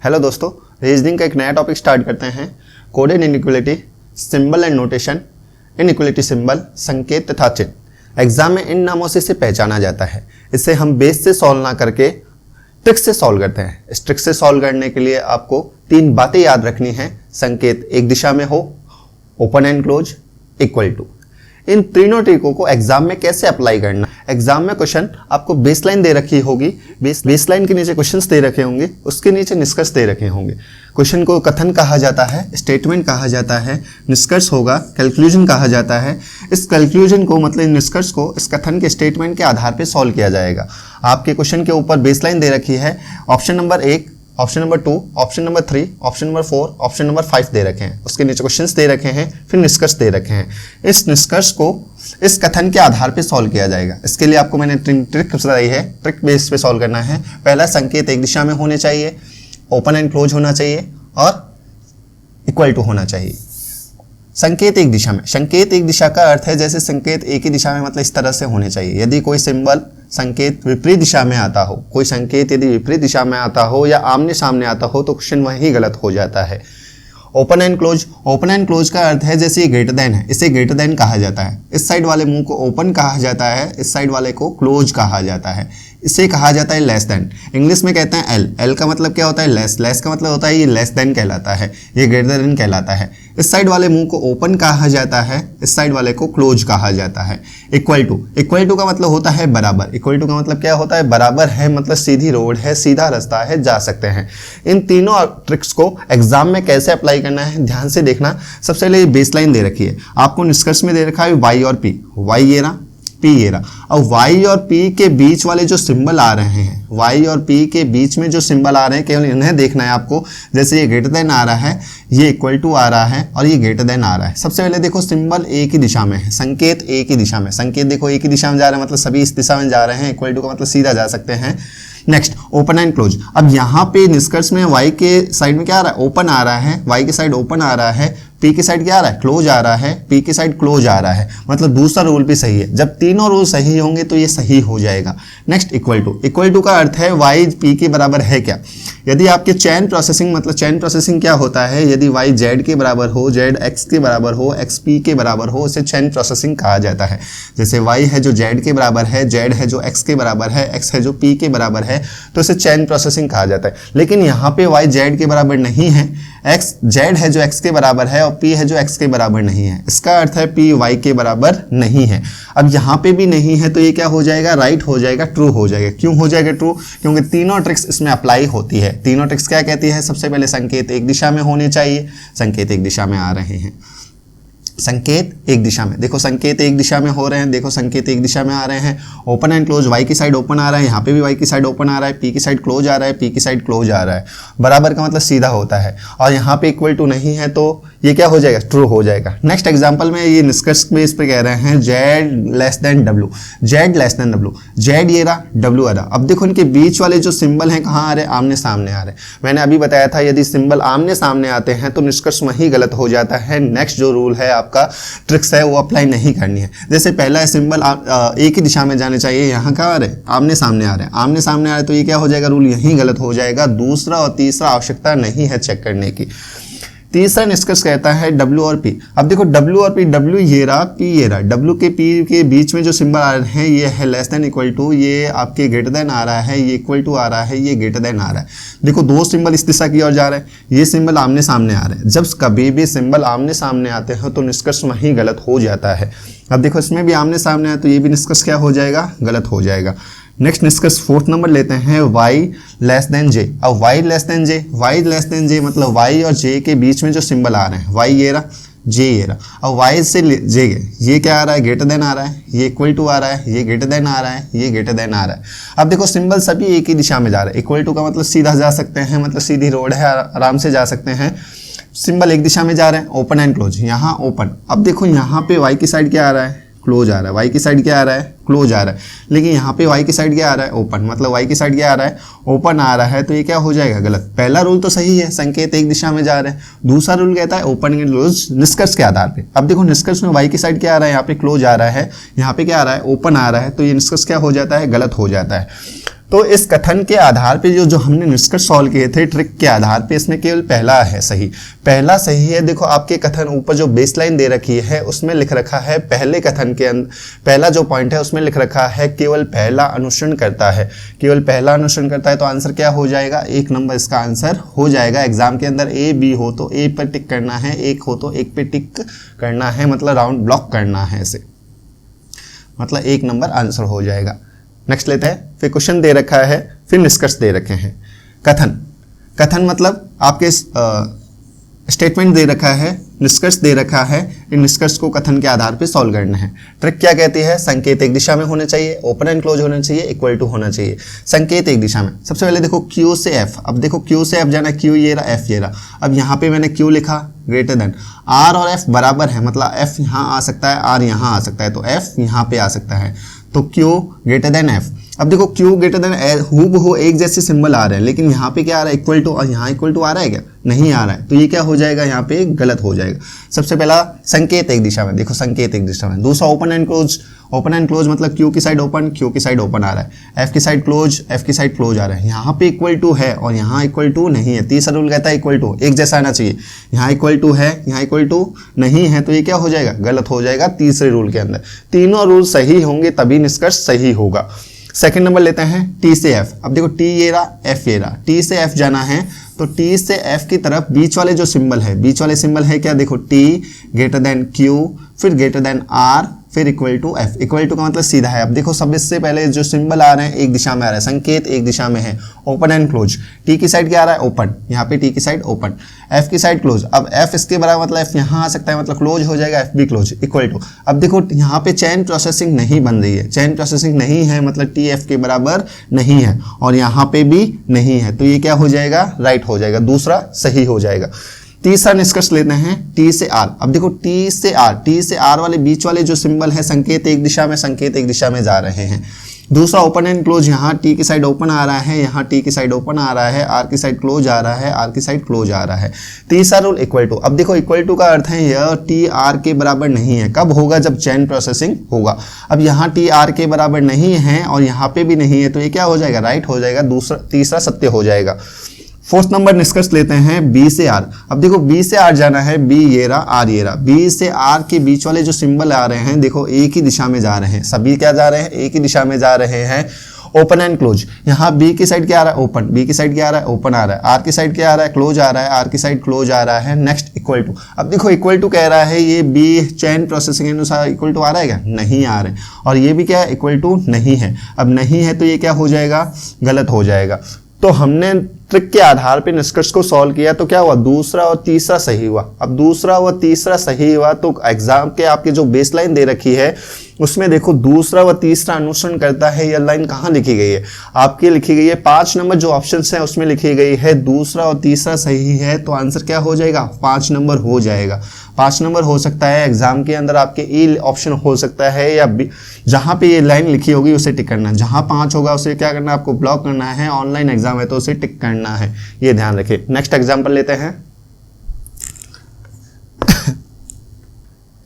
Hello दोस्तों, reasoning का एक नया टॉपिक स्टार्ट करते हैं। Coded inequality, symbol and notation, inequality symbol, संकेत तथा चिन्ह। एग्जाम में इन नामों से इसे पहचाना जाता है। इसे हम बेस से सॉल्व ना करके ट्रिक से सॉल्व करते हैं। इस ट्रिक से सॉल्व करने के लिए आपको तीन बातें याद रखनी है। संकेत एक दिशा में हो, open end close, equal to. इन तीनों ट्रिकों को एग्जाम में कैसे अप्लाई करना। एग्जाम में क्वेश्चन आपको बेसलाइन दे रखी होगी, बेसलाइन के नीचे क्वेश्चंस दे रखे होंगे, उसके नीचे निष्कर्ष दे रखे होंगे। क्वेश्चन को कथन कहा जाता है, स्टेटमेंट कहा जाता है, निष्कर्ष होगा, कैलकुलेशन कहा जाता है। इस कैलकुलेशन को मतलब निष्कर्ष को इस कथन के स्टेटमेंट के आधार पर सॉल्व किया जाएगा। आपके क्वेश्चन के ऊपर बेसलाइन दे रखी है, option number 1, option number 2, option number 3, option number 4, option number 5 दे रखे हैं। उसके नीचे क्वेश्चंस दे रखे हैं, फिर निष्कर्ष दे रखे हैं। इस निष्कर्ष को इस कथन के आधार पे सॉल्व किया जाएगा। इसके लिए आपको मैंने ट्रिक बताई है, ट्रिक बेस पे सॉल्व करना है। पहला, संकेत एक दिशा में होने चाहिए, ओपन एंड क्लोज होना चाहिए और इक्वल टू होना चाहिए। संकेत एक दिशा में, संकेत एक दिशा का अर्थ है जैसे संकेत एक ही दिशा में मतलब इस तरह से होने चाहिए। यदि कोई सिंबल संकेत विपरीत दिशा में आता हो, कोई संकेत यदि विपरीत दिशा में आता हो या आमने सामने आता हो तो क्वेश्चन वहीं गलत हो जाता है। Open end close, open end close का अर्थ है जैसे ये ग्रेटर देन है, इसे ग्रेटर देन कहा जाता है। इस साइड वाले मुंह को ओपन कहा जाता है, इस साइड वाले को क्लोज कहा जाता है। इसे कहा जाता है लेस देन। इंग्लिश में कहते हैं एल। एल का मतलब क्या होता है? लेस। लेस का मतलब होता है ये लेस देन कहलाता है, ये ग्रेटर देन कहलाता है। इस साइड वाले मुंह को ओपन कहा जाता है, इस साइड वाले को क्लोज कहा जाता है। इक्वल टू, इक्वल टू का मतलब होता है बराबर। इक्वल टू का मतलब क्या होता है? बराबर है, मतलब सीधी रोड है, सीधा रास्ता है, जा सकते हैं। इन तीनों ट्रिक्स को एग्जाम में कैसे अप्लाई करना है ध्यान से देखना। सबसे पहले बेसलाइन दे रखी है, आपको निष्कर्ष में दे रखा है वाई और पी। वाई ये रहा, पी ये रहा। अब वाई और पी के बीच वाले जो सिंबल आ रहे हैं, वाई और पी के बीच में जो सिंबल आ रहे हैं, केवल इन्हें देखना है आपको। जैसे ये ग्रेटर देन आ रहा है, ये इक्वल टू आ रहा है और ये ग्रेटर देन आ रहा है। सबसे पहले देखो सिंबल एक ही दिशा में है, संकेत एक ही दिशा में। संकेत देखो एक ही दिशा में जा रहा है, मतलब सभी इस दिशा में जा रहे हैं। इक्वल टू का मतलब सीधा जा सकते हैं। Next, open end close. अब यहाँ पे निष्कर्ष में वाई के साइड में क्या आ रहा है? ओपन आ रहा है। वाई के साइड ओपन आ रहा है, पी की साइड क्या आ रहा है? क्लोज आ रहा है। पी की साइड क्लोज आ रहा है, मतलब दूसरा रूल भी सही है। जब तीनों रूल सही होंगे तो ये सही हो जाएगा। Next, equal to. Equal to का अर्थ है वाई पी के बराबर है क्या। यदि आपके चैन प्रोसेसिंग, मतलब चैन प्रोसेसिंग क्या होता है? यदि वाई जेड के बराबर हो, जेड एक्स के बराबर हो, एक्स पी के बराबर हो, उसे चैन प्रोसेसिंग कहा जाता है। जैसे वाई है जो जेड के बराबर है, जेड है जो एक्स के बराबर है, एक्स है जो पी के बराबर है, तो इसे चैन प्रोसेसिंग कहा जाता है। लेकिन यहाँ पे वाई जेड के बराबर नहीं है, एक्स जेड है जो एक्स के बराबर है और पी है जो एक्स के बराबर नहीं है। इसका अर्थ है पी वाई के बराबर नहीं है। अब यहाँ पे भी नहीं है तो ये क्या हो जाएगा? राइट हो जाएगा, ट्रू हो जाएगा। क्यों हो जाएगा ट्रू? क्योंकि तीनों ट्रिक्स इसमें अप्लाई होती है। तीनों ट्रिक्स क्या कहती है? सबसे पहले संकेत एक दिशा में होने चाहिए, संकेत एक दिशा में आ रहे हैं। संकेत एक दिशा में, देखो संकेत एक दिशा में हो रहे हैं, देखो संकेत एक दिशा में आ रहे हैं। ओपन एंड क्लोज, वाई की साइड ओपन आ रहा है, यहाँ पे भी वाई की साइड ओपन आ रहा है, पी की साइड क्लोज आ रहा है, पी की साइड क्लोज आ रहा है। बराबर का मतलब सीधा होता है। और यहाँ पे इक्वल टू नहीं है तो ये क्या हो जाएगा? ट्रू हो जाएगा। नेक्स्ट एग्जाम्पल में ये निष्कर्ष बेस पे कह रहे हैं Z less than W, Z less than W. Z ये रहा, डब्ल्यू आ रहा। अब देखो इनके बीच वाले जो सिंबल हैं कहाँ आ रहे हैं? आमने सामने आ रहे हैं। मैंने अभी बताया था यदि सिंबल आमने सामने आते हैं तो निष्कर्ष वहीं गलत हो जाता है। नेक्स्ट जो रूल है आपका ट्रिक्स है वो अप्लाई नहीं करनी है। जैसे पहला सिंबल एक ही दिशा में जाने चाहिए, यहाँ क्या आ रहे हैं? आमने सामने आ रहे हैं। आमने सामने आ रहे हैं तो ये क्या हो जाएगा? रूल यहीं गलत हो जाएगा। दूसरा और तीसरा आवश्यकता नहीं है चेक करने की। तीसरा निष्कर्ष कहता है डब्ल्यू और पी। अब देखो डब्ल्यू और पी, डब्ल्यू ये रहा, पी ये रहा। डब्ल्यू के पी के बीच में जो सिंबल आ रहे हैं ये है लेस देन इक्वल टू, ये आपके ग्रेटर देन आ रहा है, ये इक्वल टू आ रहा है, ये ग्रेटर देन आ रहा है। देखो दो सिंबल इस दिशा की ओर जा रहे हैं, ये सिंबल आमने सामने आ रहे हैं। जब कभी भी सिंबल आमने सामने आते हैं तो निष्कर्ष वहीं गलत हो जाता है। अब देखो इसमें भी आमने सामने आए तो ये भी निष्कर्ष क्या हो जाएगा? गलत हो जाएगा। नेक्स्ट निष्कर्ष फोर्थ नंबर लेते हैं, y लेस देन j। अब y less than j, y less than j मतलब y और j के बीच में जो सिंबल आ रहे हैं, y ये रहा, j ये रहा। अब y से j ये क्या आ रहा है? ग्रेटर देन आ रहा है, ये इक्वल टू आ रहा है, ये ग्रेटर देन आ रहा है, ये ग्रेटर देन आ रहा है। अब देखो सिंबल सभी एक ही दिशा में जा रहे हैं। इक्वल टू का मतलब सीधा जा सकते हैं, मतलब सीधी रोड है, आराम से जा सकते हैं। सिंबल एक दिशा में जा रहे हैं, ओपन एंड क्लोज। यहाँ ओपन, अब देखो यहाँ पे y की साइड क्या आ रहा है? क्लोज आ रहा है। वाई की साइड क्या आ रहा है? क्लोज आ रहा है। लेकिन यहाँ पे वाई की साइड क्या आ रहा है? ओपन, मतलब वाई की साइड क्या आ रहा है? ओपन आ रहा है। तो ये क्या हो जाएगा? गलत। पहला रूल तो सही है, संकेत एक दिशा में जा रहे हैं। दूसरा रूल कहता है ओपन एंड क्लोज निष्कर्ष के आधार पे। अब देखो निष्कर्ष में वाई की साइड क्या आ रहा है? यहाँ पे क्लोज आ रहा है, यहाँ पे क्या आ रहा है? ओपन आ रहा है। तो ये निष्कर्ष क्या हो जाता है? गलत हो जाता है। तो इस कथन के आधार पे जो हमने निष्कर्ष सॉल्व किए थे ट्रिक के आधार पे, इसमें केवल पहला है सही, पहला सही है। देखो आपके कथन ऊपर जो बेसलाइन दे रखी है उसमें लिख रखा है, पहले कथन के अंदर पहला जो पॉइंट है उसमें लिख रखा है केवल पहला अनुसरण करता है, केवल पहला अनुसरण करता है। तो आंसर क्या हो जाएगा, 1 नंबर इसका आंसर हो जाएगा। एग्जाम के अंदर ए बी हो तो ए पर टिक करना है, एक हो तो एक पे टिक करना है, मतलब राउंड ब्लॉक करना है इसे, मतलब 1 नंबर आंसर हो जाएगा। नेक्स्ट लेते हैं, फिर क्वेश्चन दे रखा है, फिर निष्कर्ष दे रखे हैं। कथन, कथन मतलब आपके स्टेटमेंट दे रखा है, निष्कर्ष दे रखा है, इन निष्कर्ष को कथन के आधार पे सॉल्व करना है। ट्रिक क्या कहती है, संकेत एक दिशा में होने चाहिए, ओपन एंड क्लोज होना चाहिए, इक्वल टू होना चाहिए। संकेत एक दिशा में, सबसे पहले देखो Q से F, अब देखो Q से F जाना, Q ये रहा, F ये रहा। अब यहाँ पे मैंने Q लिखा ग्रेटर देन, R और F बराबर है, मतलब F यहाँ आ सकता है, R यहाँ आ सकता है, तो F यहाँ पे आ सकता है, तो Q ग्रेटर देन F। अब देखो Q ग्रेटर देन हूबहू एक जैसे सिंबल आ रहे हैं, लेकिन यहाँ पे क्या आ रहा है, इक्वल टू, और यहाँ इक्वल टू आ रहा है क्या, नहीं आ रहा है, तो ये क्या हो जाएगा, यहाँ पे गलत हो जाएगा। सबसे पहला संकेत एक दिशा में, देखो संकेत एक दिशा में। दूसरा open end close, open end close मतलब Q की साइड ओपन, Q की साइड ओपन आ रहा है, F की साइड क्लोज, F की साइड क्लोज आ रहा है। यहाँ पे इक्वल टू है और यहाँ इक्वल टू नहीं है। तीसरा रूल कहता है इक्वल टू एक जैसा आना चाहिए, यहाँ इक्वल टू है, यहाँ इक्वल टू नहीं है, तो ये क्या हो जाएगा, गलत हो जाएगा तीसरे रूल के अंदर। तीनों रूल सही होंगे तभी निष्कर्ष सही होगा। सेकंड नंबर लेते हैं T से F। अब देखो T ये रहा, F ये रहा, T से F जाना है तो T से F की तरफ बीच वाले जो सिंबल है, बीच वाले सिंबल है क्या, देखो T ग्रेटर देन Q, फिर ग्रेटर देन R, फिर equal to F। Equal to का मतलब सीधा है। अब देखो सब इससे पहले जो सिंबल आ रहे हैं एक दिशा में आ रहा है, संकेत एक दिशा में है, ओपन एंड क्लोज। T की साइड क्या आ रहा है, ओपन, यहाँ पे T की साइड ओपन, F की साइड क्लोज। अब F इसके बराबर मतलब F यहाँ आ सकता है, मतलब क्लोज हो जाएगा, F भी क्लोज, इक्वल टू। अब देखो यहाँ पे चेन प्रोसेसिंग नहीं बन रही है, चेन प्रोसेसिंग नहीं है मतलब T F के बराबर नहीं है, और यहाँ पे भी नहीं है, तो ये क्या हो जाएगा, राइट हो जाएगा, दूसरा सही हो जाएगा। तीसरा निष्कर्ष लेते हैं T से R। अब देखो T से R, T से R वाले बीच वाले जो सिंबल है, संकेत एक दिशा में, संकेत एक दिशा में जा रहे हैं। दूसरा ओपन एंड क्लोज, यहाँ T की साइड ओपन आ रहा है, यहाँ T की साइड ओपन आ रहा है, R की साइड क्लोज आ रहा है, R की साइड क्लोज आ रहा है। तीसरा रूल इक्वल टू। अब देखो इक्वल टू का अर्थ है यह T R के बराबर नहीं है, कब होगा, जब चेन प्रोसेसिंग होगा। अब यहाँ T R के बराबर नहीं है और यहाँ पे भी नहीं है, तो ये क्या हो जाएगा, राइट हो जाएगा, दूसरा तीसरा सत्य हो जाएगा। फोर्थ नंबर निष्कर्ष लेते हैं B से R। अब देखो B से R जाना है, B ये रहा, R ये रहा। B से R के बीच वाले जो सिंबल आ रहे हैं, देखो एक ही दिशा में जा रहे हैं, सभी क्या जा रहे हैं, एक ही दिशा में जा रहे हैं, ओपन एंड क्लोज। यहाँ B की साइड क्या आ रहा है, ओपन, B की साइड क्या आ रहा है, ओपन आ रहा है, R की साइड क्या आ रहा है, क्लोज आ रहा है, R की साइड क्लोज आ रहा है। Next equal to. अब देखो इक्वल टू कह रहा है, ये B चेन प्रोसेसिंग के अनुसार इक्वल टू आ रहा है क्या, नहीं आ रहा है, और ये भी क्या है, इक्वल टू नहीं है। अब नहीं है तो ये क्या हो जाएगा, गलत हो जाएगा। तो हमने ट्रिक के आधार पे निष्कर्ष को सॉल्व किया, तो क्या हुआ, दूसरा और तीसरा सही हुआ। अब दूसरा व तीसरा सही हुआ तो एग्जाम के आपके जो बेसलाइन दे रखी है उसमें देखो दूसरा व तीसरा अनुसरण करता है, यह लाइन कहाँ लिखी गई है, आपकी लिखी गई है 5 नंबर जो ऑप्शन है उसमें लिखी गई है दूसरा और तीसरा सही है, तो आंसर क्या हो जाएगा, 5 नंबर हो जाएगा। 5 नंबर हो सकता है एग्जाम के अंदर, आपके ए ऑप्शन हो सकता है या बी, जहाँ पे ये लाइन लिखी होगी उसे टिक करना है, जहाँ 5 होगा उसे क्या करना है, आपको ब्लॉक करना है। ऑनलाइन एग्जाम है तो उसे टिक करना है, ये ध्यान रखिए। नेक्स्ट एग्जाम्पल लेते हैं,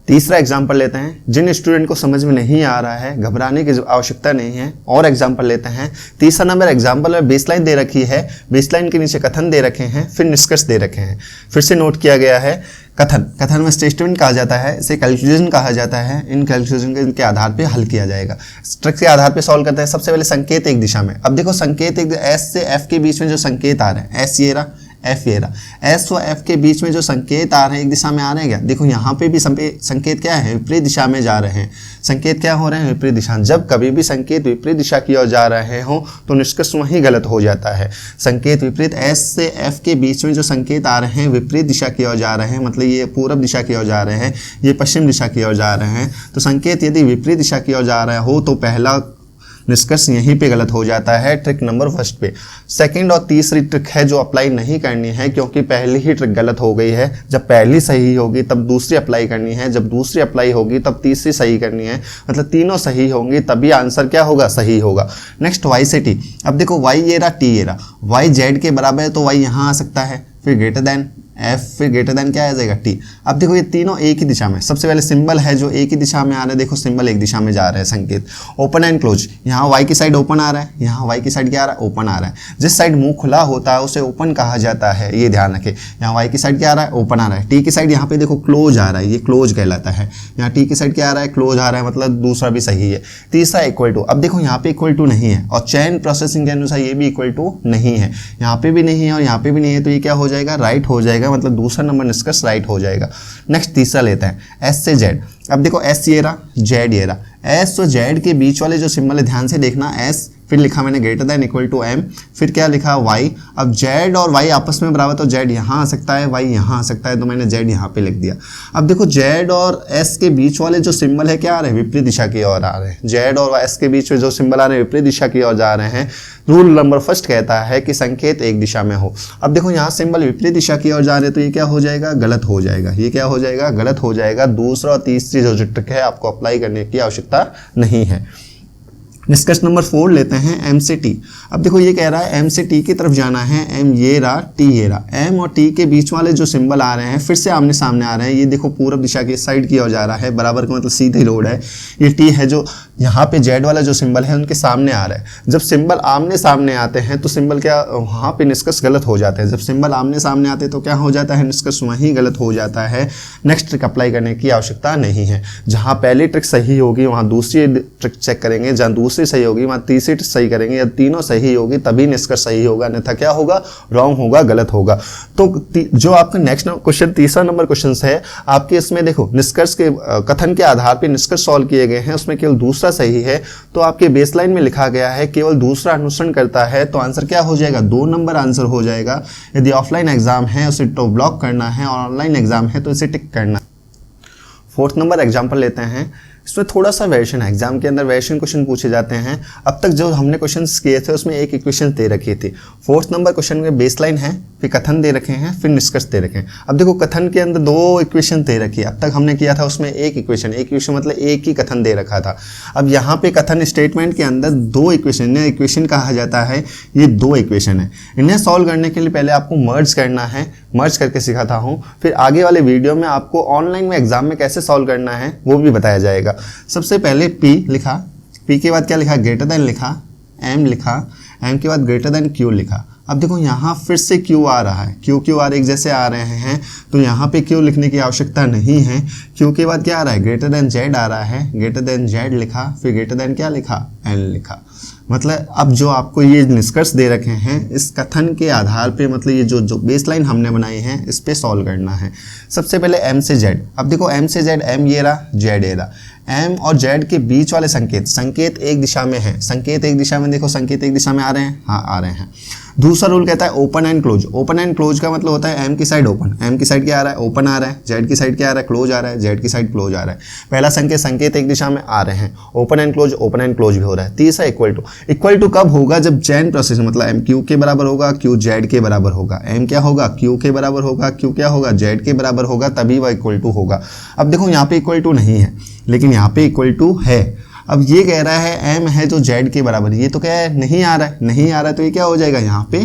तीसरा एग्जाम्पल लेते हैं। जिन स्टूडेंट को समझ में नहीं आ रहा है घबराने की आवश्यकता नहीं है, और एग्जाम्पल लेते हैं। तीसरा नंबर एग्जाम्पल में बेसलाइन दे रखी है, बेसलाइन के नीचे कथन दे रखे हैं, फिर निष्कर्ष दे रखे हैं। फिर से नोट किया गया है कथन, कथन में स्टेटमेंट कहा जाता है, इसे कैलकुलेशन कहा जाता है। इन कैलकुलेशन के आधार पे हल किया जाएगा, ट्रिक के आधार पे सॉल्व करते हैं। सबसे पहले संकेत एक दिशा में। अब देखो संकेत एक, एस से एफ के बीच में जो संकेत आ रहे हैं, एस ये रहा, एफ ये रहा, एस व एफ के बीच में जो संकेत आ रहे हैं एक दिशा में आ रहे हैं क्या, देखो यहाँ पे भी संकेत क्या है, विपरीत दिशा में जा रहे हैं। संकेत क्या हो रहे हैं, विपरीत दिशा। जब कभी भी संकेत विपरीत दिशा की ओर जा रहे हो तो निष्कर्ष वहीं गलत हो जाता है। संकेत विपरीत, एस से एफ के बीच में जो संकेत आ रहे हैं विपरीत दिशा की ओर जा रहे हैं, मतलब ये पूर्व दिशा की ओर जा रहे हैं, ये पश्चिम दिशा की ओर जा रहे हैं। तो संकेत यदि विपरीत दिशा की ओर जा रहा हो तो पहला निष्कर्ष यहीं पे गलत हो जाता है, ट्रिक नंबर फर्स्ट पे। सेकंड और तीसरी ट्रिक है जो अप्लाई नहीं करनी है, क्योंकि पहली ही ट्रिक गलत हो गई है। जब पहली सही होगी तब दूसरी अप्लाई करनी है, जब दूसरी अप्लाई होगी तब तीसरी सही करनी है, मतलब तीनों सही होंगी तभी आंसर क्या होगा, सही होगा। नेक्स्ट वाई से टी। अब देखो वाई ये रहा, टी ये रहा, वाई जेड के बराबर है तो वाई यहाँ आ सकता है, फिर ग्रेटर देन एफ, फिर ग्रेटर देन क्या आ जाएगा टी। अब देखो ये तीनों एक ही दिशा में, सबसे पहले सिंबल है जो एक ही दिशा में आ रहा है, देखो सिंबल एक दिशा में जा रहा है संकेत। ओपन एंड क्लोज, यहाँ वाई की साइड ओपन आ रहा है, यहाँ वाई की साइड क्या आ रहा है, ओपन आ रहा है। जिस साइड मुंह खुला होता है उसे ओपन कहा जाता है, ये ध्यान रखें। यहाँ वाई की साइड क्या आ रहा है, ओपन आ रहा है। टी की साइड यहाँ पे देखो क्लोज आ रहा है, ये क्लोज कहलाता है। यहाँ टी की साइड क्या आ रहा है, क्लोज आ रहा है, मतलब दूसरा भी सही है। तीसरा इक्वल टू, अब देखो यहाँ पे इक्वल टू नहीं है और चेन प्रोसेसिंग के अनुसार ये भी इक्वल टू नहीं है, यहाँ पे भी नहीं है और यहाँ पे भी नहीं है, तो ये क्या हो जाएगा, राइट हो जाएगा, मतलब दूसरा नंबर निष्कर्ष राइट हो जाएगा। नेक्स्ट तीसरा लेते हैं, एस से जेड। अब देखो एस ये रहा, जेड ये रहा। एस और जेड के बीच वाले जो सिंबल है ध्यान से देखना, एस फिर लिखा मैंने greater than equal to M, फिर क्या लिखा वाई। अब जेड और वाई आपस में बराबर, तो जेड यहाँ आ सकता है, वाई यहाँ आ सकता है, तो मैंने जेड यहाँ पे लिख दिया। अब देखो जेड और एस के बीच वाले जो सिंबल है क्या आ रहे हैं, विपरीत दिशा की ओर आ रहे हैं। जेड और एस के बीच में जो सिंबल आ रहे हैं विपरीत दिशा की ओर जा रहे हैं। रूल नंबर फर्स्ट कहता है कि संकेत एक दिशा में हो। अब देखो यहाँ सिंबल विपरीत दिशा की ओर जा रहे हैं, तो ये क्या हो जाएगा, गलत हो जाएगा। ये क्या हो जाएगा, गलत हो जाएगा। दूसरा और तीसरी जो ट्रिक है आपको अप्लाई करने की आवश्यकता नहीं है। निष्कर्ष नंबर 4 लेते हैं, एम से टी। अब देखो ये कह रहा है एम से टी की तरफ जाना है, एम ये रहा, टी ये रहा। एम और टी के बीच वाले जो सिंबल आ रहे हैं फिर से आमने सामने आ रहे हैं। ये देखो पूरब दिशा की साइड की ओर जा रहा है, बराबर का मतलब सीधी रोड है। ये टी है जो यहाँ पे जेड वाला जो सिंबल है उनके सामने आ रहा है। जब सिंबल आमने सामने आते हैं तो सिंबल क्या, वहाँ पे निष्कर्ष गलत हो जाते हैं। जब सिंबल आमने सामने आते हैं तो क्या हो जाता है, निष्कर्ष वहीं गलत हो जाता है। नेक्स्ट ट्रिक अप्लाई करने की आवश्यकता नहीं है। जहाँ पहली ट्रिक सही होगी वहाँ दूसरी ट्रिक चेक करेंगे, जहाँ दूसरी सही होगी वहाँ तीसरी ट्रिक सही करेंगे, या तीनों सही होगी तभी निष्कर्ष सही होगा, अन्यथा क्या होगा, रॉन्ग होगा, गलत होगा। तो जो आपका नेक्स्ट क्वेश्चन तीसरा नंबर क्वेश्चन है आपके, इसमें देखो निष्कर्ष के कथन के आधार पर निष्कर्ष सॉल्व किए गए हैं, उसमें केवल दूसरा सही है। तो आपके बेसलाइन में लिखा गया है केवल दूसरा अनुसरण करता है, तो आंसर क्या हो जाएगा, 2 नंबर आंसर हो जाएगा। यदि ऑफलाइन एग्जाम है उसे टॉप ब्लॉक करना है और ऑनलाइन एग्जाम है तो इसे टिक करना। 4th नंबर एग्जाम्पल लेते हैं। इसमें थोड़ा सा वेरिएशन है, एग्जाम के अंदर वेरिएशन क्वेश्चन पूछे जाते हैं। अब तक जो हमने क्वेश्चंस किए थे उसमें एक इक्वेशन दे रखी थी। 4th नंबर क्वेश्चन में बेसलाइन है, फिर कथन दे रखे हैं, फिर निष्कर्ष दे रखे हैं। अब देखो कथन के अंदर 2 इक्वेशन दे रखी है, अब तक हमने किया था उसमें एक इक्वेशन मतलब एक ही कथन दे रखा था। अब यहाँ पे कथन स्टेटमेंट के अंदर 2 इक्वेशन, इक्वेशन कहा जाता है, ये 2 इक्वेशन है। इन्हें सॉल्व करने के लिए पहले आपको मर्ज करना है, मर्ज करके सिखाता हूँ, फिर आगे वाले वीडियो में आपको ऑनलाइन में एग्जाम में कैसे सॉल्व करना है वो भी बताया जाएगा। सबसे पहले P लिखा, P के बाद क्या लिखा, ग्रेटर देन लिखा, M लिखा, M के बाद ग्रेटर देन Q लिखा। अब देखो यहाँ फिर से Q आ रहा है, Q आर एक जैसे आ रहे हैं, तो यहाँ पे Q लिखने की आवश्यकता नहीं है। Q के बाद क्या आ रहा है, ग्रेटर देन Z आ रहा है, ग्रेटर देन Z लिखा, फिर ग्रेटर देन क्या लिखा, N लिखा। मतलब अब जो आपको ये निष्कर्ष दे रखे हैं इस कथन के आधार पे, मतलब ये जो बेसलाइन हमने बनाई है इस पे सॉल्व करना है। सबसे पहले M से Z। अब देखो M से Z, M ये रहा, Z ये रहा। M और Z के बीच वाले संकेत एक दिशा में है, संकेत एक दिशा में, देखो संकेत एक दिशा में आ रहे हैं, हाँ आ रहे हैं। दूसरा रूल कहता है open end close. Open end close का मतलब होता है M की साइड ओपन, M की साइड क्या आ रहा है, ओपन आ रहा है, Z की साइड क्या आ रहा है, क्लोज आ रहा है, Z की साइड क्लोज आ रहा है। पहला संकेत एक दिशा में आ रहे हैं, ओपन एंड क्लोज भी हो रहा है। तीसरा इक्वल टू कब होगा, जब चेन प्रोसेस मतलब M Q के बराबर होगा, Q Z के बराबर होगा, M क्या होगा, Q के बराबर होगा, Q क्या होगा, Z के बराबर होगा, तभी वह इक्वल टू होगा। अब देखो यहाँ पे इक्वल टू नहीं है लेकिन यहाँ पे इक्वल टू है। अब ये कह रहा है M है जो Z के बराबर, ये तो क्या है, नहीं आ रहा है, तो ये क्या हो जाएगा, यहाँ पे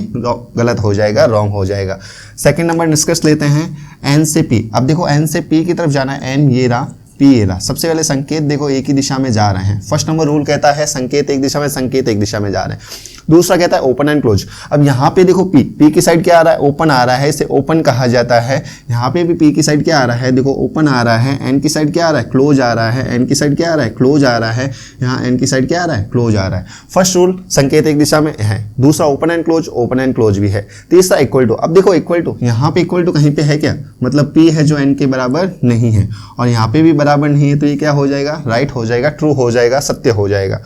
गलत हो जाएगा, रॉन्ग हो जाएगा। सेकंड नंबर निष्कर्ष लेते हैं, N से P। अब देखो N से P की तरफ जाना है, N ये रहा, P ये रहा। सबसे पहले संकेत देखो एक ही दिशा में जा रहे हैं। फर्स्ट नंबर रूल कहता है संकेत एक दिशा में जा रहे हैं। दूसरा कहता है ओपन एंड क्लोज। अब यहाँ पे देखो P की साइड क्या आ रहा है, ओपन आ रहा है, इसे ओपन कहा जाता है। यहाँ पे भी P की साइड क्या आ रहा है, देखो ओपन आ रहा है। N की साइड क्या आ रहा है, क्लोज आ रहा है। N की साइड क्या आ रहा है, क्लोज आ रहा है। यहाँ N की साइड क्या आ रहा है, क्लोज आ रहा है। फर्स्ट रूल संकेत एक दिशा में है, दूसरा ओपन एंड क्लोज भी है, तीसरा इक्वल टू। अब देखो इक्वल टू, यहाँ पे इक्वल टू कहीं पे है क्या, मतलब P है जो N के बराबर नहीं है और यहाँ पे भी बराबर नहीं है, तो ये क्या हो जाएगा, राइट हो जाएगा, ट्रू हो जाएगा, सत्य हो जाएगा।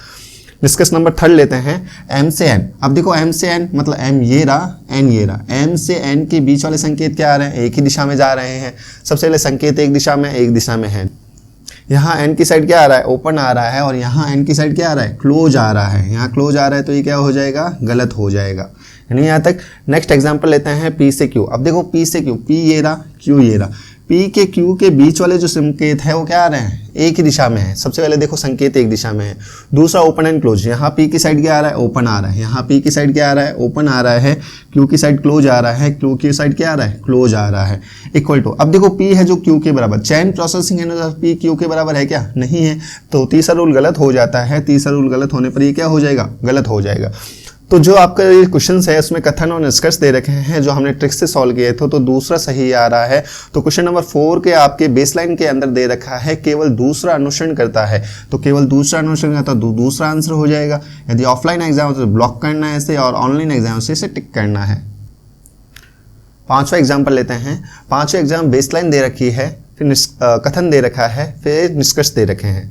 निष्कर्ष नंबर 3 लेते हैं, M से N। अब देखो M से N मतलब M ये रहा, N ये रहा। M से N के बीच वाले संकेत क्या आ रहे हैं, एक ही दिशा में जा रहे हैं। सबसे पहले संकेत एक दिशा में है। यहाँ N की साइड क्या आ रहा है, ओपन आ रहा है और यहाँ N की साइड क्या आ रहा है, क्लोज आ रहा है। यहाँ क्लोज आ रहा है तो ये क्या हो जाएगा, गलत हो जाएगा। यानी यहाँ तक। नेक्स्ट एग्जाम्पल लेते हैं P से Q। अब देखो P से Q, P ये रहा, Q ये रहा। P के Q के बीच वाले जो संकेत है वो क्या आ रहे हैं, एक ही दिशा में है। सबसे पहले देखो संकेत एक दिशा में है। दूसरा ओपन एंड क्लोज, यहाँ P की साइड क्या आ रहा है, ओपन आ रहा है। यहाँ P की साइड क्या आ रहा है, ओपन आ रहा है। Q की साइड क्लोज आ रहा है। Q की साइड क्या आ रहा है, क्लोज आ रहा है। इक्वल टू, अब देखो P है जो Q के बराबर, चैन प्रोसेसिंग है ना, P Q के बराबर है क्या, नहीं है, तो तीसरा रूल गलत हो जाता है। तीसरा रूल गलत होने पर ये क्या हो जाएगा, गलत हो जाएगा। तो जो आपका ये क्वेश्चन है उसमें कथन और निष्कर्ष दे रखे हैं जो हमने ट्रिक से सॉल्व किए थे, तो दूसरा सही आ रहा है। तो क्वेश्चन नंबर 4 के आपके बेसलाइन के अंदर दे रखा है केवल दूसरा अनुसरण करता है, तो केवल दूसरा अनुसरण करता है तो दूसरा आंसर हो जाएगा। यदि ऑफलाइन एग्जाम तो ब्लॉक करना है इसे, और ऑनलाइन एग्जाम से इसे टिक करना है। पांचवा एग्जाम्पल लेते हैं। पांचवा एग्जाम बेसलाइन दे रखी है, फिर कथन दे रखा है, फिर निष्कर्ष दे रखे हैं।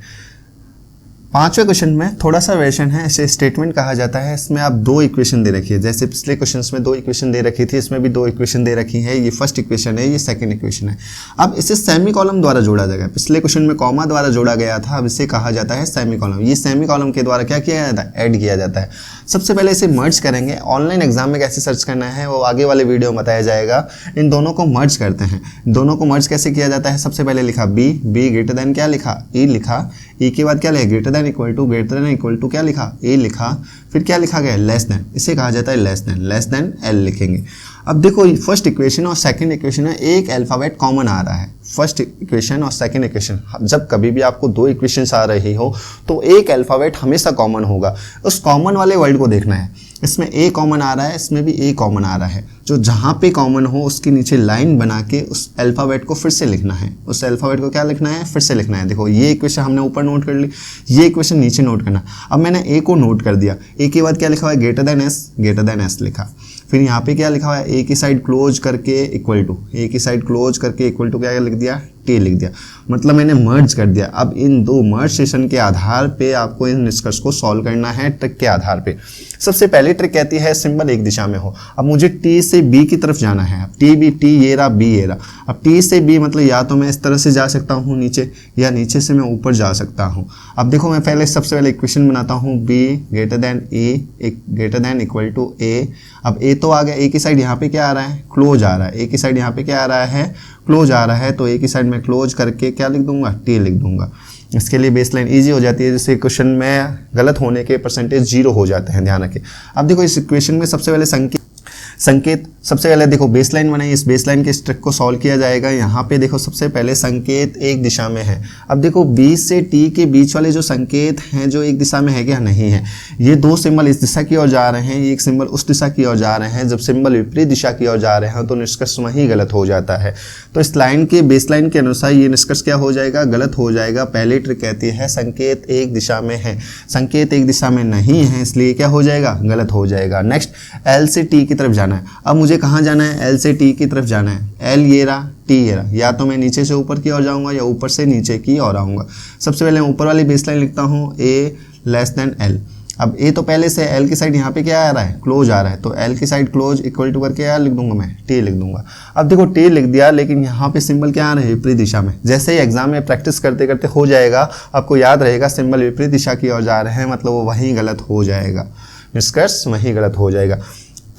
पांचवें क्वेश्चन में थोड़ा सा वेरिएशन है, इसे स्टेटमेंट कहा जाता है। इसमें आप दो इक्वेशन दे रखी है, जैसे पिछले क्वेश्चंस में दो इक्वेशन दे रखी थी, इसमें भी दो इक्वेशन दे रखी है। ये फर्स्ट इक्वेशन है, ये सेकंड इक्वेशन है। अब इसे सेमी कॉलम द्वारा जोड़ा जाएगा। पिछले क्वेश्चन में कॉमा द्वारा जोड़ा गया था, अब इसे कहा जाता है सेमी कॉलम। ये सेमी कॉलम के द्वारा क्या किया जाता है, ऐड किया जाता है। सबसे पहले इसे मर्ज करेंगे। ऑनलाइन एग्जाम में कैसे सर्च करना है वो आगे वाले वीडियो में बताया जाएगा। इन दोनों को मर्ज करते हैं। दोनों को मर्ज कैसे किया जाता है, सबसे पहले लिखा बी, बी ग्रेटर देन क्या लिखा, ई लिखा। ई के बाद क्या लिखा, ग्रेटर देन इक्वल टू क्या लिखा, ए लिखा। फिर क्या लिखा गया, लेस देन, इसे कहा जाता है लेस देन एल लिखेंगे। अब देखो फर्स्ट इक्वेशन और सेकंड इक्वेशन में एक अल्फाबेट कॉमन आ रहा है। फर्स्ट इक्वेशन और सेकंड इक्वेशन, जब कभी भी आपको दो इक्वेशंस आ रही हो तो एक अल्फाबेट हमेशा कॉमन होगा। उस कॉमन वाले वर्ड को देखना है। इसमें ए कॉमन आ रहा है, इसमें भी ए कॉमन आ रहा है। जो जहाँ पे कॉमन हो उसके नीचे लाइन बना के उस अल्फाबेट को फिर से लिखना है। उस अल्फाबेट को क्या लिखना है, फिर से लिखना है। देखो ये इक्वेशन हमने ऊपर नोट कर ली, ये इक्वेशन नीचे नोट करना। अब मैंने ए को नोट कर दिया। ए के बाद क्या लिखा हुआ है, ग्रेटर देन एस लिखा। फिर यहाँ पे क्या लिखा हुआ है, ए की साइड क्लोज करके इक्वल टू, ए की साइड क्लोज करके इक्वल टू क्या लिख दिया, टी लिख दिया। मतलब मैंने मर्ज कर दिया। अब इन दो मर्ज सेशन के आधार पे आपको इन निष्कर्ष को सॉल्व करना है ट्रिक के आधार पे। सबसे पहली ट्रिक कहती है सिंबल एक दिशा में हो। अब मुझे टी से बी की तरफ जाना है। अब टी ये रहा, बी ये रहा। अब टी से बी मतलब या तो मैं इस तरह से जा सकता हूँ नीचे, या नीचे से मैं ऊपर जा सकता हूँ। अब देखो मैं पहले सबसे पहले इक्वेशन बनाता हूँ, B greater than A greater than equal to A. अब ए तो आ गया, ए की साइड यहाँ पे क्या आ रहा है, क्लोज आ रहा है। ए की साइड यहाँ पे क्या आ रहा है, क्लोज आ रहा है। तो ए की साइड में क्लोज करके क्या लिख दूंगा, टी लिख दूंगा। इसके लिए बेसलाइन इजी हो जाती है, जैसे क्वेश्चन में गलत होने के परसेंटेज 0 हो जाते हैं, ध्यान रखें। अब देखो इस इक्वेशन में सबसे पहले संकेत सबसे पहले देखो बेसलाइन बनाई, इस बेसलाइन के ट्रिक को सॉल्व किया जाएगा। यहाँ पे देखो सबसे पहले संकेत एक दिशा में है। अब देखो बी से टी के बीच वाले जो संकेत हैं जो एक दिशा में है क्या, नहीं है। ये दो सिंबल इस दिशा की ओर जा रहे हैं, एक सिंबल उस दिशा की ओर जा रहे हैं। जब सिंबल विपरीत दिशा की ओर जा रहे हैं तो निष्कर्ष वहीं गलत हो जाता है। तो इस लाइन के बेसलाइन के अनुसार ये निष्कर्ष क्या हो जाएगा, गलत हो जाएगा। पहली ट्रिक कहती है संकेत एक दिशा में है, संकेत एक दिशा में नहीं है, इसलिए क्या हो जाएगा, गलत हो जाएगा। नेक्स्ट एल से टी की तरफ जाना है। अब मुझे कहाँ जाना है, एल से टी की तरफ जाना है। एल ये रहा, टी ये रहा। या तो मैं नीचे से ऊपर की ओर जाऊंगा या ऊपर से नीचे की ओर आऊंगा। सबसे पहले ऊपर वाली बेसलाइन लिखता हूँ, ए लेस देन एल। अब ए तो पहले से, एल की साइड यहाँ पे क्या आ रहा है, क्लोज आ रहा है। तो एल की साइड क्लोज इक्वल टू करके क्या लिख दूंगा मैं, टी लिख दूंगा। अब देखो टी लिख दिया, लेकिन यहाँ पे सिंबल क्या आ रहे हैं, विपरीत दिशा में। जैसे ही एग्जाम में प्रैक्टिस करते करते हो जाएगा, आपको याद रहेगा सिंबल विपरीत दिशा की ओर जा रहे हैं, मतलब वो वहीं गलत हो जाएगा, निष्कर्ष वहीं गलत हो जाएगा।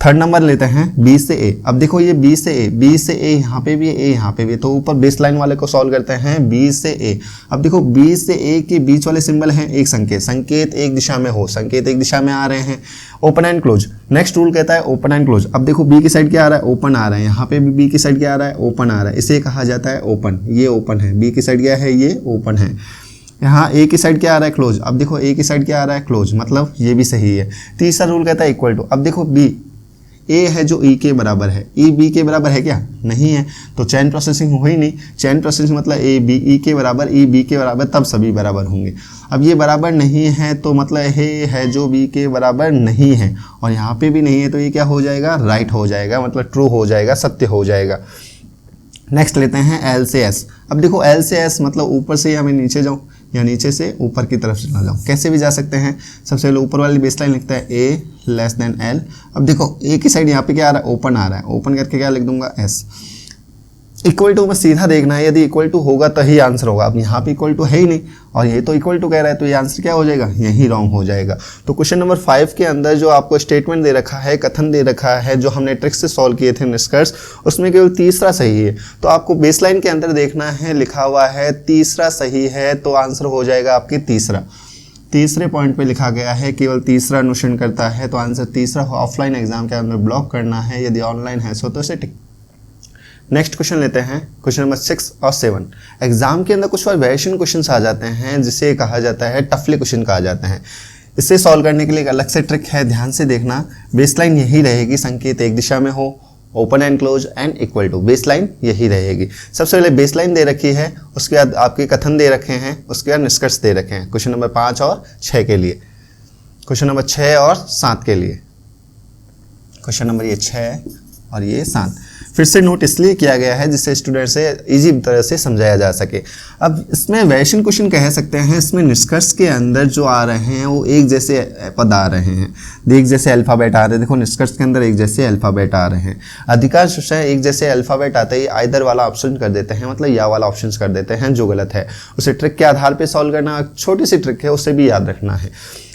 थर्ड नंबर लेते हैं बी से ए। अब देखो ये बी से ए यहाँ पे भी है, ए यहाँ पे भी है। तो ऊपर बेसलाइन वाले को सॉल्व करते हैं, बी से ए। अब देखो बी से ए के बीच वाले सिंबल हैं एक संकेत एक दिशा में हो, संकेत एक दिशा में आ रहे हैं। Open end close, next rule कहता है ओपन एंड क्लोज। अब देखो बी की साइड क्या आ रहा है, ओपन आ रहा है। यहाँ पे भी बी की साइड क्या आ रहा है, ओपन आ रहा है। इसे कहा जाता है ओपन। ये ओपन है, बी की साइड क्या है, ये ओपन है। यहाँ ए की साइड क्या आ रहा है, क्लोज। अब देखो ए की साइड क्या आ रहा है, क्लोज, मतलब ये भी सही है। तीसरा रूल कहता है इक्वल टू। अब देखो बी ए है जो ई के बराबर है, ई बी के बराबर है क्या, नहीं है। तो चैन प्रोसेसिंग हो ही नहीं। चैन प्रोसेसिंग मतलब ए बी ई के बराबर, ई बी के बराबर, तब सभी बराबर होंगे। अब ये बराबर नहीं है तो मतलब ये है जो बी के बराबर नहीं है, और यहाँ पे भी नहीं है, तो ये क्या हो जाएगा, राइट हो जाएगा, मतलब ट्रू हो जाएगा, सत्य हो जाएगा। नेक्स्ट लेते हैं एल से एस। अब देखो एल से एस मतलब ऊपर से या मैं नीचे जाऊँ या नीचे से ऊपर की तरफ चला जाऊँ, कैसे भी जा सकते हैं। सबसे पहले ऊपर वाली बेसलाइन लिखता है ए लेस देन एल। अब देखो ए की साइड यहाँ पे क्या आ रहा है, ओपन आ रहा है। ओपन करके क्या लिख दूंगा, एस। इक्वल टू में सीधा देखना है, यदि इक्वल टू होगा तो ही आंसर होगा। अब यहाँ पे इक्वल टू है ही नहीं और ये तो इक्वल टू कह रहा है, तो ये आंसर क्या हो जाएगा, यही रॉन्ग हो जाएगा। तो क्वेश्चन नंबर 5 के अंदर जो आपको स्टेटमेंट दे रखा है, कथन दे रखा है, जो हमने ट्रिक से सॉल्व किए थे निष्कर्ष, उसमें केवल तीसरा सही है। तो आपको बेसलाइन के अंदर देखना है, लिखा हुआ है तीसरा सही है, तो आंसर हो जाएगा आपके तीसरे पॉइंट पे लिखा गया है केवल तीसरा अनुसरण करता है, तो आंसर तीसरा ऑफलाइन एग्जाम के अंदर ब्लॉक करना है, यदि ऑनलाइन है सो तो इसे टिक। नेक्स्ट क्वेश्चन लेते हैं, क्वेश्चन नंबर 6 और 7। एग्जाम के अंदर कुछ वेरिएशन क्वेश्चन आ जाते हैं जिसे कहा जाता है टफली क्वेश्चन कहा जाता है। इसे सॉल्व करने के लिए एक अलग से ट्रिक है, ध्यान से देखना। बेसलाइन यही रहेगी, संकेत एक दिशा में हो, open end close end equal to, baseline यही रहेगी। सबसे पहले बेसलाइन दे रखी है, उसके बाद आपके कथन दे रखे हैं, उसके बाद निष्कर्ष दे रखे हैं क्वेश्चन नंबर 5 और 6 के लिए। क्वेश्चन नंबर 6 और 7 के लिए, क्वेश्चन नंबर ये 6 और ये 7 फिर से नोट इसलिए किया गया है जिससे स्टूडेंट से इजी तरह से समझाया जा सके। अब इसमें वेरिएशन क्वेश्चन कह सकते हैं, इसमें निष्कर्ष के अंदर जो आ रहे हैं वो एक जैसे पद आ रहे हैं, एक जैसे अल्फ़ाबेट आ रहे हैं। देखो निष्कर्ष के अंदर एक जैसे अल्फ़ाबेट आ रहे हैं। अधिकांश विषय एक जैसे अल्फ़ाबेट आते ही आइदर वाला ऑप्शन कर देते हैं, मतलब या वाला ऑप्शन कर देते हैं, जो गलत है। उसे ट्रिक के आधार पर सॉल्व करना, छोटी सी ट्रिक है, उसे भी याद रखना है।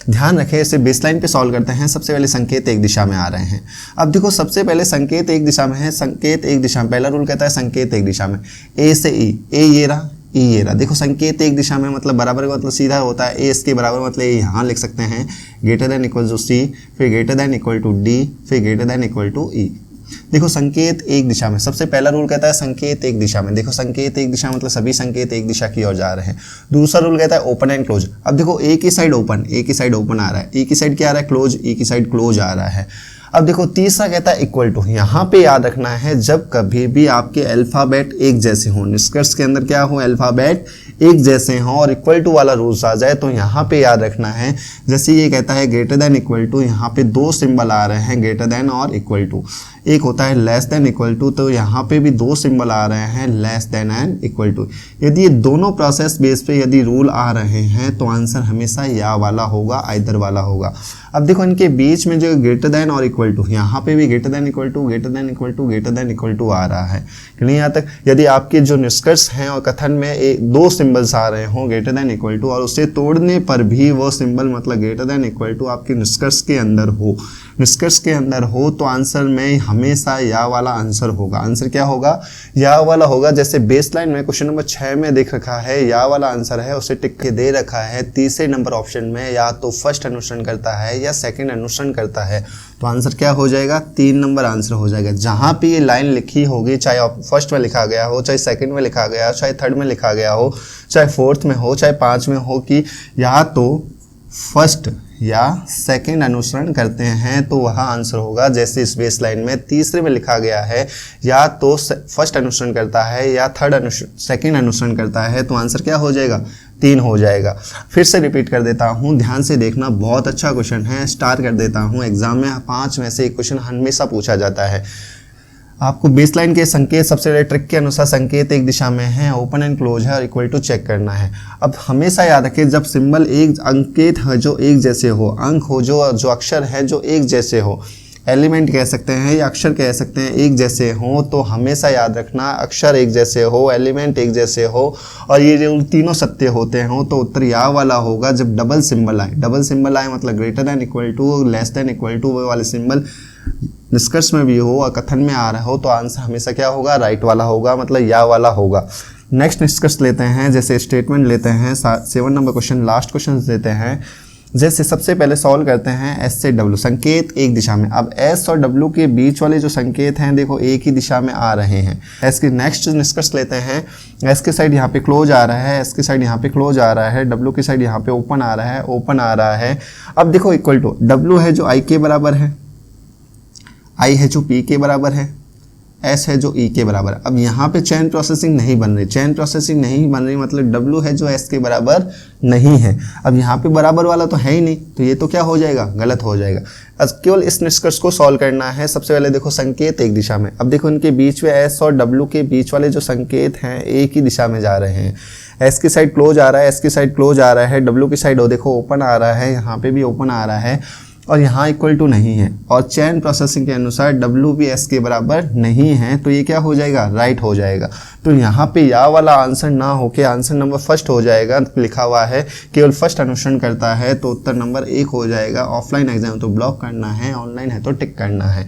ध्यान रखें, इसे बेसलाइन पे सॉल्व करते हैं। सबसे पहले संकेत एक दिशा में आ रहे हैं। अब देखो सबसे पहले संकेत एक दिशा में है, संकेत एक दिशा में, पहला रूल कहता है संकेत एक दिशा में, ए से ई, ए ये रहा, ई ये रहा। देखो संकेत एक दिशा में मतलब बराबर का मतलब सीधा होता है, ए इसके बराबर मतलब यहाँ लिख सकते हैं greater than equal to C, फिर greater than equal to D, फिर greater than equal to E. देखो संकेत एक दिशा में, सबसे पहला रूल कहता है संकेत एक दिशा में। देखो संकेत एक दिशा मतलब सभी संकेत एक दिशा की ओर जा रहे हैं। दूसरा रूल कहता है ओपन एंड क्लोज। अब देखो ए की साइड ओपन, ए की साइड ओपन आ रहा है, ई की साइड क्या आ रहा है क्लोज, ई की साइड क्लोज आ रहा है। अब देखो तीसरा कहता है इक्वल टू। यहाँ पे याद रखना है जब कभी भी आपके अल्फाबेट एक जैसे हों, निष्कर्ष के अंदर क्या हो, अल्फाबेट एक जैसे हों और इक्वल टू वाला रूल्स आ जाए, तो यहाँ पे याद रखना है जैसे ये कहता है ग्रेटर देन इक्वल टू, यहाँ पे दो सिंबल आ रहे हैं ग्रेटर देन और इक्वल टू। एक होता है लेस देन इक्वल टू, तो यहाँ पे भी दो सिंबल आ रहे हैं less than and equal to. यदि ये दोनों प्रोसेस बेस पे यदि रूल आ रहे हैं तो आंसर हमेशा या वाला होगा, आइदर वाला होगा। अब देखो इनके बीच में जो ग्रेटर देन और इक्वल टू, यहाँ पे भी greater than equal to, greater than equal to, greater than equal to आ रहा है कि नहीं। यहाँ तक यदि आपके जो निष्कर्ष हैं और कथन में दो सिंबल्स आ रहे हों ग्रेटर देन इक्वल टू और उसे तोड़ने पर भी वो सिंबल मतलब ग्रेटर देन इक्वल टू आपके निष्कर्ष के अंदर हो, निष्कर्ष के अंदर हो, तो आंसर में हमेशा या वाला आंसर होगा। आंसर क्या होगा, या वाला होगा। जैसे बेसलाइन में क्वेश्चन नंबर 6 में देख रखा है या वाला आंसर है, उसे टिक के दे रखा है तीसरे नंबर ऑप्शन में, या तो फर्स्ट अनुसरण करता है या सेकंड अनुसरण करता है, तो आंसर क्या हो जाएगा, 3 नंबर आंसर हो जाएगा। जहां पे ये लाइन लिखी होगी, चाहे फर्स्ट में लिखा गया हो, चाहे सेकंड में लिखा गया हो, चाहे थर्ड में लिखा गया हो, चाहे फोर्थ में हो, चाहे 5 में हो, कि या तो फर्स्ट या सेकंड अनुसरण करते हैं, तो वह आंसर होगा। जैसे इस बेस लाइन में तीसरे में लिखा गया है या तो फर्स्ट अनुसरण करता है या सेकंड अनुसरण करता है, तो आंसर क्या हो जाएगा, 3 हो जाएगा। फिर से रिपीट कर देता हूं, ध्यान से देखना, बहुत अच्छा क्वेश्चन है। स्टार कर देता हूं, एग्जाम में 5 में से एक क्वेश्चन हमेशा पूछा जाता है। आपको बेसलाइन के संकेत सबसे पहले ट्रिक के अनुसार संकेत एक दिशा में है, ओपन एंड क्लोज है और इक्वल टू चेक करना है। अब हमेशा याद रखें जब सिंबल एक अंकेत है जो एक जैसे हो, अंक हो जो अक्षर है जो एक जैसे हो, एलिमेंट कह सकते हैं या अक्षर कह सकते हैं, एक जैसे हो, तो हमेशा याद रखना अक्षर एक जैसे हो, एलिमेंट एक जैसे हो और ये जो तीनों सत्य होते हों, तो उत्तर या वाला होगा। जब डबल सिंबल आए, डबल सिंबल आए मतलब greater than equal to, less than equal to, वो वाले सिंबल निष्कर्ष में भी हो और कथन में आ रहा हो, तो आंसर हमेशा क्या होगा, राइट वाला होगा, मतलब या वाला होगा। नेक्स्ट निष्कर्ष लेते हैं, जैसे स्टेटमेंट लेते हैं, 7 नंबर क्वेश्चन, लास्ट क्वेश्चन देते हैं। जैसे सबसे पहले सॉल्व करते हैं एस से डब्ल्यू, संकेत एक दिशा में। अब एस और डब्ल्यू के बीच वाले जो संकेत हैं देखो एक ही दिशा में आ रहे हैं। एस के नेक्स्ट निष्कर्ष लेते हैं, एस के साइड यहाँ पे क्लोज आ रहा है, एस के साइड यहाँ पे क्लोज आ रहा है, डब्ल्यू की साइड यहाँ पे ओपन आ रहा है, ओपन आ रहा है। अब देखो इक्वल टू, डब्ल्यू है जो आई के बराबर है, आई है जो पी के बराबर है, एस है जो ई के बराबर। अब यहाँ पे चेन प्रोसेसिंग नहीं बन रही, चेन प्रोसेसिंग नहीं बन रही मतलब डब्ल्यू है जो एस के बराबर नहीं है। अब यहाँ पे बराबर वाला तो है ही नहीं, तो ये तो क्या हो जाएगा, गलत हो जाएगा। अब केवल इस निष्कर्ष को सॉल्व करना है। सबसे पहले देखो संकेत एक दिशा में, अब देखो इनके बीच में एस और डब्ल्यू के बीच वाले जो संकेत हैं एक ही दिशा में जा रहे हैं। एस की साइड क्लोज आ रहा है, एस की साइड क्लोज आ रहा है, डब्ल्यू की साइड देखो ओपन आ रहा है, यहाँ पे भी ओपन आ रहा है। और यहाँ इक्वल टू नहीं है और चैन प्रोसेसिंग के अनुसार WBS के बराबर नहीं है, तो ये क्या हो जाएगा, राइट हो जाएगा। तो यहाँ पे या वाला आंसर ना होके आंसर नंबर फर्स्ट हो जाएगा। लिखा हुआ है केवल फर्स्ट अनुसरण करता है, तो उत्तर नंबर 1 हो जाएगा। ऑफलाइन एग्जाम तो ब्लॉक करना है, ऑनलाइन है तो टिक करना है।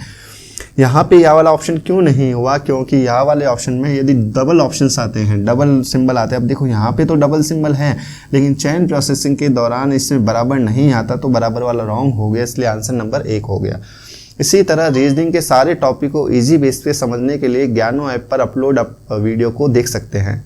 यहाँ पे या वाला ऑप्शन क्यों नहीं हुआ, क्योंकि या वाले ऑप्शन में यदि डबल ऑप्शंस आते हैं, डबल सिंबल आते हैं, अब देखो यहाँ पे तो डबल सिंबल है लेकिन चैन प्रोसेसिंग के दौरान इसमें बराबर नहीं आता, तो बराबर वाला रॉन्ग हो गया, इसलिए आंसर नंबर 1 हो गया। इसी तरह रीजनिंग के सारे टॉपिक को इजी बेस पे समझने के लिए ज्ञानो ऐप पर अपलोड वीडियो को देख सकते हैं।